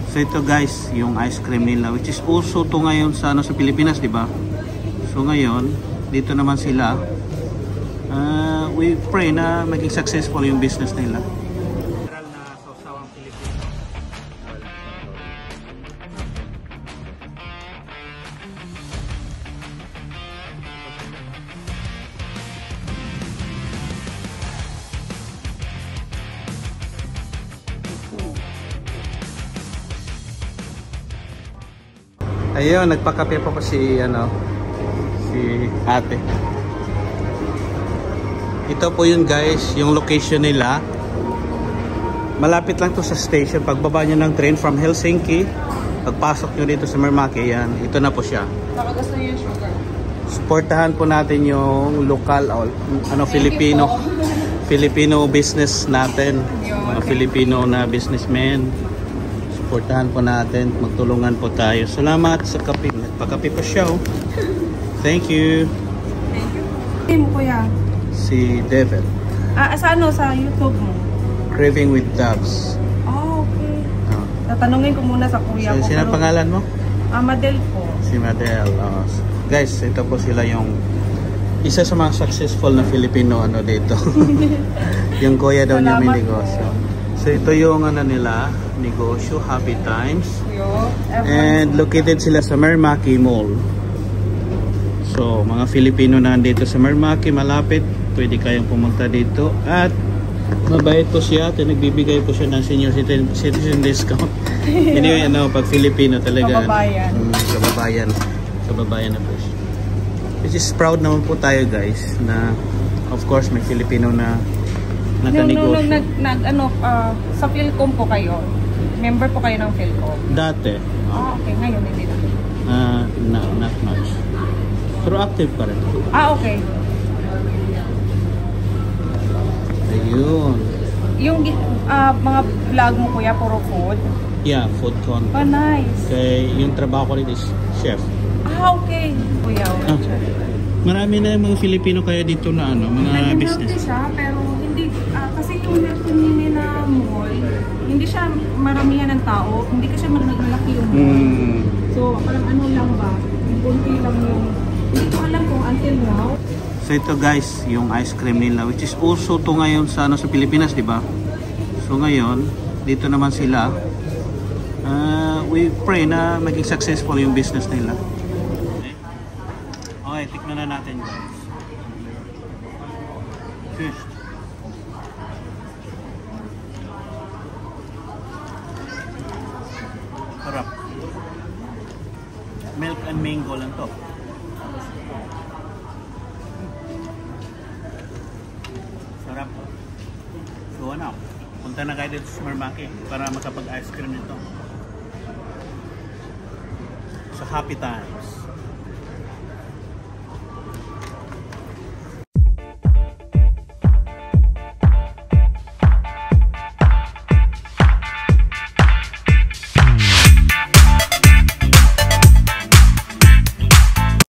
So ito guys, yung ice cream nila, which is also to ngayon sa sa Pilipinas, di ba? So ngayon, dito naman sila. We pray na maging successful yung business nila. Ayun, nagpakape po si ate. Ito po yun guys, yung location nila. Malapit lang to sa station. Pagbaba nyo ng train from Helsinki, pagpasok nyo dito sa Mermaki, yan, ito na po siya. Nakagusto nyo yung sugar. Suportahan po natin yung local, Filipino business natin. Mga Filipino na businessmen. Suportahan po natin, magtulungan po tayo. Salamat sa kape. Nagpakape pa siya. Oh. Thank you. Thank you. Hey mo kuya. Si Devil. Sa YouTube mo? Craving with Doves. Okay. Tatanungin ko muna sa kuya ko. Sino pangalan mo? Madel po. Si Madel. Guys, ito po sila yung isa sa mga successful na Filipino dito. Yung kuya daw niya may negosyo. So ito yung nila, negosyo, Happy Times. And located sila sa Mermaki Mall. So mga Filipino na dito sa Mermaki, malapit, pwede kayong pumunta dito. At mabait po siya, nagbibigay po siya ng senior citizen discount. Anyway, pag Filipino talaga. Kababayan. Kababayan na po siya. Which is proud naman po tayo guys, na of course may Filipino na nakanegosyo. Sa Philcom po kayo, member po kayo ng Philcom? Dati. Okay. Ngayon hindi na. Not much. Pero active pa rin. Okay. Ayun. Yung mga vlog mo kuya, puro food? Yeah, food content. Oh, nice. Kaya yung trabaho ko rin is chef. Okay. Kuya. Marami na yung mga Filipino kaya dito na mga business. Siya, pero hindi, kasi yung Mercantile na mall, hindi siya maramihan ng tao, hindi kasi malaki yung mall. So, parang lang ba, bunti lang yung, hindi ko alam kung until now. So ito guys, yung ice cream nila, which is also to ngayon sa sa Pilipinas, di ba? So ngayon, dito naman sila. We pray na maging successful yung business nila. Okay, tikman na natin guys. Fish. Sarap. Milk and mango lang to. Sarap. So punta na kayo dito sa Mermaki para makapag-ice cream nito. So Happy Times.